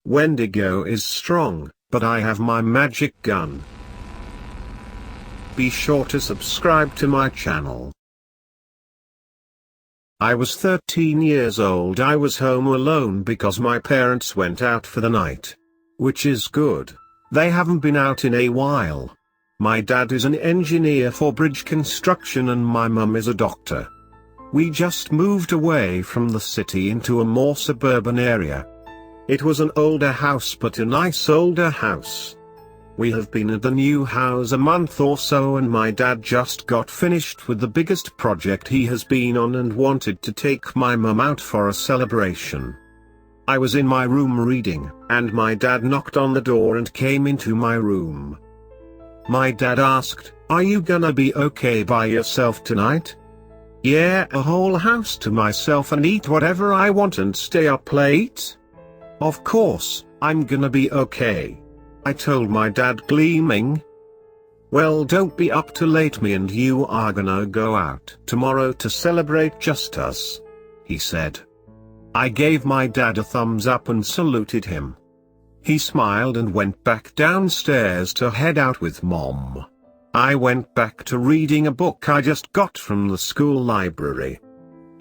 Wendigo is strong, but I have my magic gun. Be sure to subscribe to my channel. I was 13 years old. I was home alone because my parents went out for the night. Which is good. They haven't been out in a while. My dad is an engineer for bridge construction and my mum is a doctor. We just moved away from the city into a more suburban area. It was an older house, but a nice older house. We have been at the new house a month or so, and my dad just got finished with the biggest project he has been on and wanted to take my mum out for a celebration. I was in my room reading, and my dad knocked on the door and came into my room. My dad asked, "Are you gonna be okay by yourself tonight?" "Yeah, a whole house to myself and eat whatever I want and stay up late?" "Of course, I'm gonna be okay," I told my dad, gleaming. "Well, don't be up too late. Me and you are gonna go out tomorrow to celebrate just us," he said. I gave my dad a thumbs up and saluted him. He smiled and went back downstairs to head out with Mom. I went back to reading a book I just got from the school library.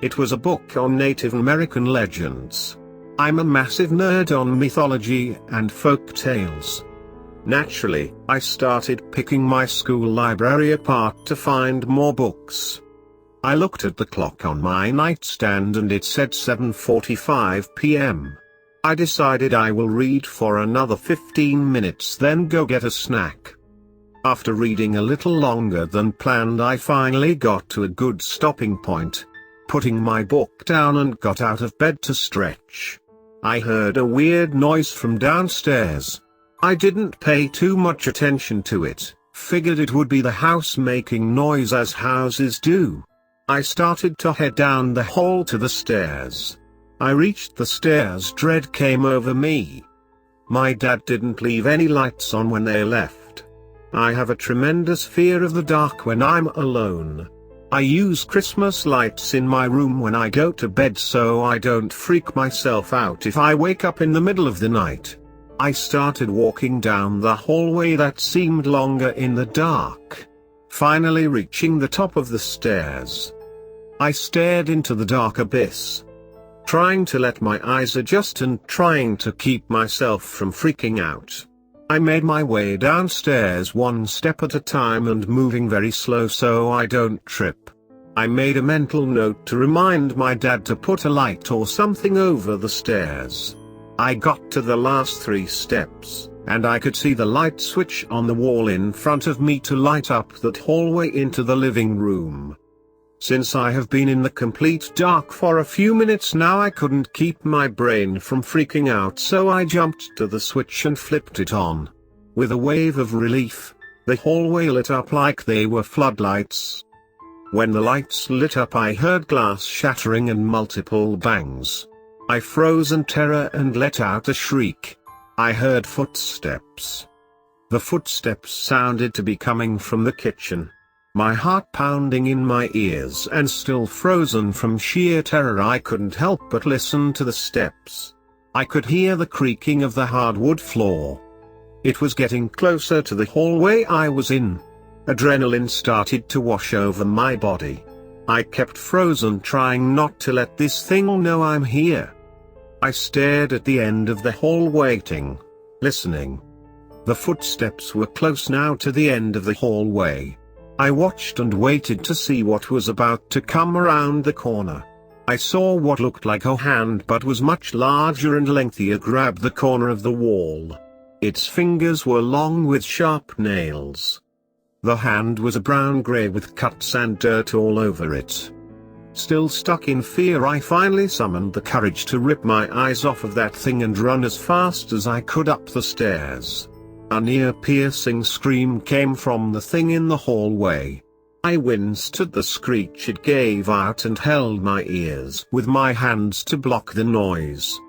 It was a book on Native American legends. I'm a massive nerd on mythology and folk tales. Naturally, I started picking my school library apart to find more books. I looked at the clock on my nightstand and it said 7:45 p.m. I decided I will read for another 15 minutes, then go get a snack. After reading a little longer than planned, I finally got to a good stopping point. Putting my book down and got out of bed to stretch. I heard a weird noise from downstairs. I didn't pay too much attention to it, figured it would be the house making noise as houses do. I started to head down the hall to the stairs. I reached the stairs, dread came over me. My dad didn't leave any lights on when they left. I have a tremendous fear of the dark when I'm alone. I use Christmas lights in my room when I go to bed so I don't freak myself out if I wake up in the middle of the night. I started walking down the hallway that seemed longer in the dark. Finally reaching the top of the stairs. I stared into the dark abyss. Trying to let my eyes adjust and trying to keep myself from freaking out. I made my way downstairs one step at a time and moving very slow so I don't trip. I made a mental note to remind my dad to put a light or something over the stairs. I got to the last 3 steps, and I could see the light switch on the wall in front of me to light up that hallway into the living room. Since I have been in the complete dark for a few minutes now, I couldn't keep my brain from freaking out, so I jumped to the switch and flipped it on. With a wave of relief, the hallway lit up like they were floodlights. When the lights lit up, I heard glass shattering and multiple bangs. I froze in terror and let out a shriek. I heard footsteps. The footsteps sounded to be coming from the kitchen. My heart pounding in my ears and still frozen from sheer terror, I couldn't help but listen to the steps. I could hear the creaking of the hardwood floor. It was getting closer to the hallway I was in. Adrenaline started to wash over my body. I kept frozen, trying not to let this thing know I'm here. I stared at the end of the hall, waiting, listening. The footsteps were close now to the end of the hallway. I watched and waited to see what was about to come around the corner. I saw what looked like a hand but was much larger and lengthier grab the corner of the wall. Its fingers were long with sharp nails. The hand was a brown-gray with cuts and dirt all over it. Still stuck in fear, I finally summoned the courage to rip my eyes off of that thing and run as fast as I could up the stairs. A near-piercing scream came from the thing in the hallway. I winced at the screech it gave out and held my ears with my hands to block the noise.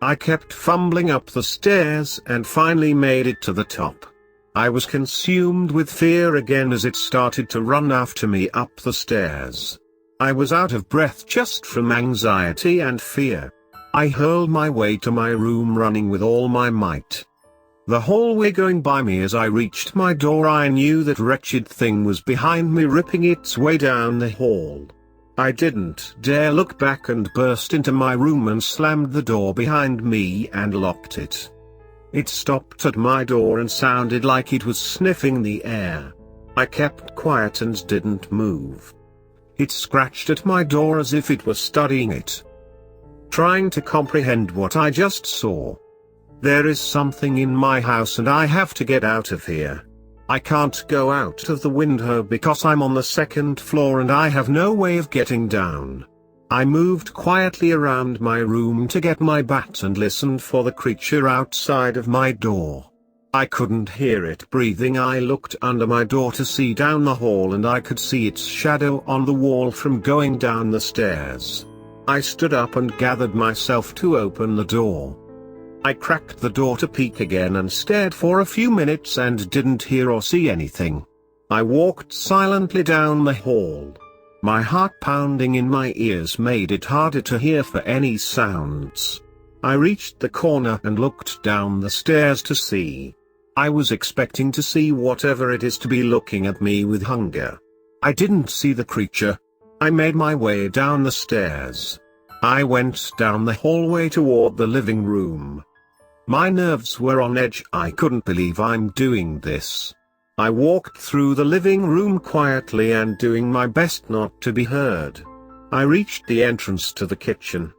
I kept fumbling up the stairs and finally made it to the top. I was consumed with fear again as it started to run after me up the stairs. I was out of breath just from anxiety and fear. I hurled my way to my room running with all my might. The hallway going by me as I reached my door. I knew that wretched thing was behind me, ripping its way down the hall. I didn't dare look back and burst into my room and slammed the door behind me and locked it. It stopped at my door and sounded like it was sniffing the air. I kept quiet and didn't move. It scratched at my door as if it was studying it, trying to comprehend what I just saw. There is something in my house and I have to get out of here. I can't go out of the window because I'm on the second floor and I have no way of getting down. I moved quietly around my room to get my bat and listened for the creature outside of my door. I couldn't hear it breathing. I looked under my door to see down the hall and I could see its shadow on the wall from going down the stairs. I stood up and gathered myself to open the door. I cracked the door to peek again and stared for a few minutes and didn't hear or see anything. I walked silently down the hall. My heart pounding in my ears made it harder to hear for any sounds. I reached the corner and looked down the stairs to see. I was expecting to see whatever it is to be looking at me with hunger. I didn't see the creature. I made my way down the stairs. I went down the hallway toward the living room. My nerves were on edge. I couldn't believe I'm doing this. I walked through the living room quietly and doing my best not to be heard. I reached the entrance to the kitchen.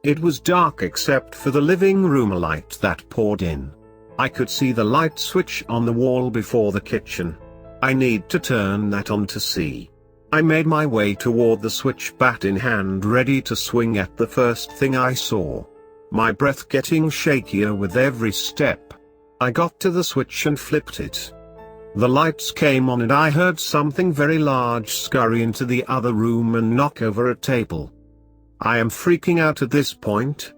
It was dark except for the living room light that poured in. I could see the light switch on the wall before the kitchen. I need to turn that on to see. I made my way toward the switch, bat in hand, ready to swing at the first thing I saw. My breath getting shakier with every step. I got to the switch and flipped it. The lights came on and I heard something very large scurry into the other room and knock over a table. I am freaking out at this point.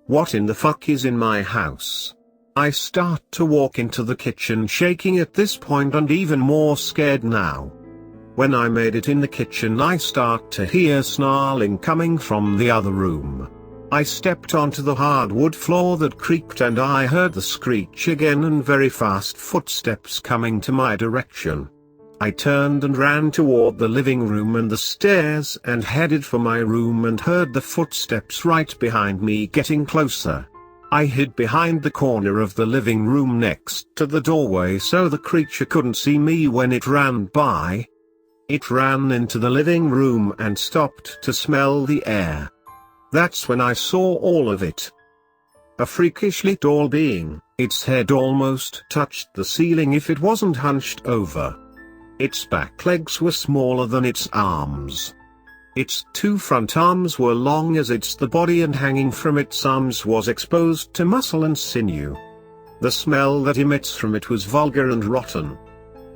What in the fuck is in my house? I start to walk into the kitchen, shaking at this point and even more scared now. When I made it in the kitchen, I start to hear snarling coming from the other room. I stepped onto the hardwood floor that creaked and I heard the screech again and very fast footsteps coming to my direction. I turned and ran toward the living room and the stairs and headed for my room and heard the footsteps right behind me getting closer. I hid behind the corner of the living room next to the doorway so the creature couldn't see me when it ran by. It ran into the living room and stopped to smell the air. That's when I saw all of it. A freakishly tall being, its head almost touched the ceiling if it wasn't hunched over. Its back legs were smaller than its arms. Its two front arms were long as its the body and hanging from its arms was exposed to muscle and sinew. The smell that emits from it was vulgar and rotten.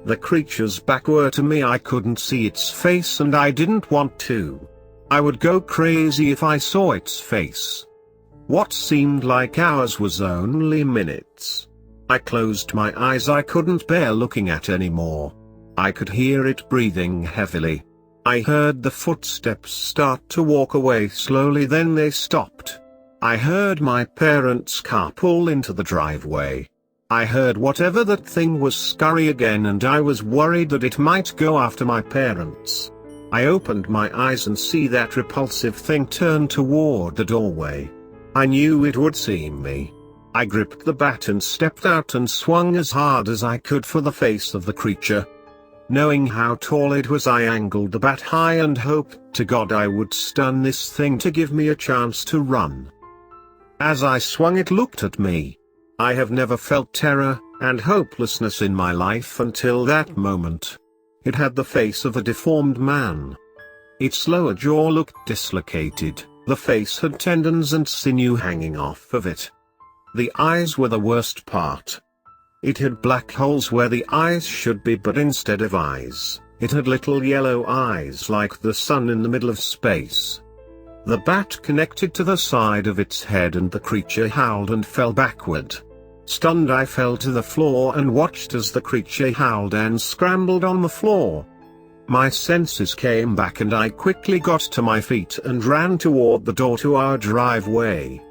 The creature's back were to me. I couldn't see its face and I didn't want to. I would go crazy if I saw its face. What seemed like hours was only minutes. I closed my eyes. I couldn't bear looking at anymore. I could hear it breathing heavily. I heard the footsteps start to walk away slowly, then they stopped. I heard my parents' car pull into the driveway. I heard whatever that thing was scurry again and I was worried that it might go after my parents. I opened my eyes and see that repulsive thing turn toward the doorway. I knew it would see me. I gripped the bat and stepped out and swung as hard as I could for the face of the creature. Knowing how tall it was, I angled the bat high and hoped to God I would stun this thing to give me a chance to run. As I swung, it looked at me. I have never felt terror and hopelessness in my life until that moment. It had the face of a deformed man. Its lower jaw looked dislocated, the face had tendons and sinew hanging off of it. The eyes were the worst part. It had black holes where the eyes should be, but instead of eyes, it had little yellow eyes like the sun in the middle of space. The bat connected to the side of its head and the creature howled and fell backward. Stunned, I fell to the floor and watched as the creature howled and scrambled on the floor. My senses came back and I quickly got to my feet and ran toward the door to our driveway.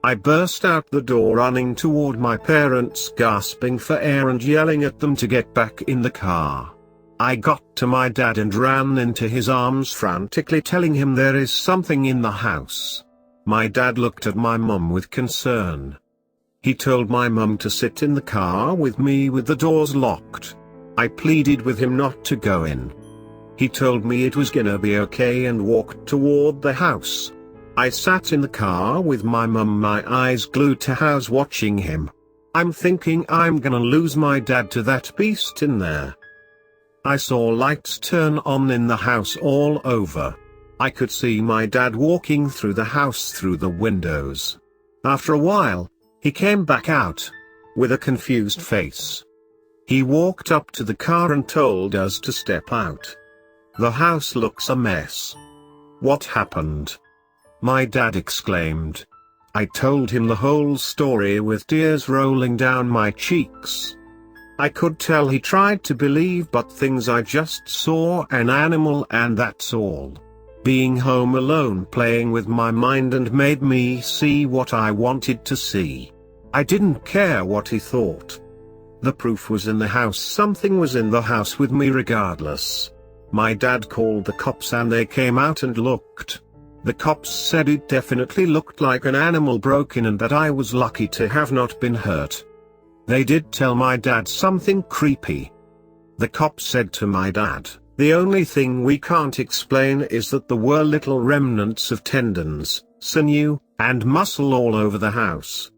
I burst out the door running toward my parents, gasping for air and yelling at them to get back in the car. I got to my dad and ran into his arms frantically telling him there is something in the house. My dad looked at my mum with concern. He told my mum to sit in the car with me with the doors locked. I pleaded with him not to go in. He told me it was gonna be okay and walked toward the house. I sat in the car with my mum, my eyes glued to house watching him. I'm thinking I'm gonna lose my dad to that beast in there. I saw lights turn on in the house all over. I could see my dad walking through the house through the windows. After a while, he came back out, with a confused face. He walked up to the car and told us to step out. The house looks a mess. What happened? My dad exclaimed. I told him the whole story with tears rolling down my cheeks. I could tell he tried to believe, but things I just saw an animal and that's all. Being home alone playing with my mind and made me see what I wanted to see. I didn't care what he thought. The proof was in the house. Something was in the house with me regardless. My dad called the cops and they came out and looked. The cops said it definitely looked like an animal broke in and that I was lucky to have not been hurt. They did tell my dad something creepy. The cops said to my dad, the only thing we can't explain is that there were little remnants of tendons, sinew, and muscle all over the house.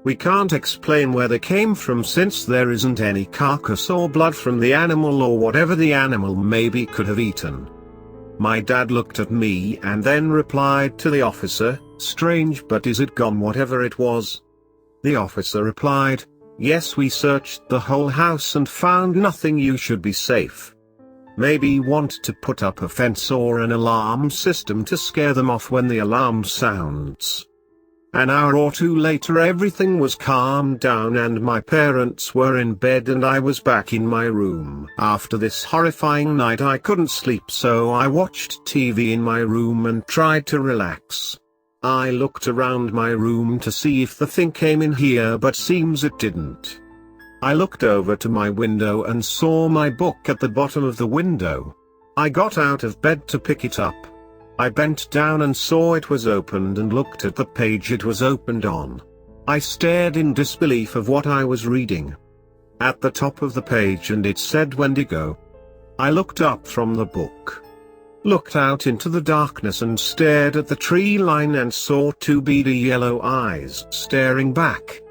We can't explain where they came from since there isn't any carcass or blood from the animal or whatever the animal maybe could have eaten. My dad looked at me and then replied to the officer, strange, but is it gone whatever it was? The officer replied, yes, we searched the whole house and found nothing. You should be safe. Maybe want to put up a fence or an alarm system to scare them off when the alarm sounds. An hour or two later everything was calmed down and my parents were in bed and I was back in my room. After this horrifying night I couldn't sleep, so I watched TV in my room and tried to relax. I looked around my room to see if the thing came in here, but seems it didn't. I looked over to my window and saw my book at the bottom of the window. I got out of bed to pick it up. I bent down and saw it was opened and looked at the page it was opened on. I stared in disbelief of what I was reading. At the top of the page and it said Wendigo. I looked up from the book, looked out into the darkness and stared at the tree line and saw two beady yellow eyes staring back.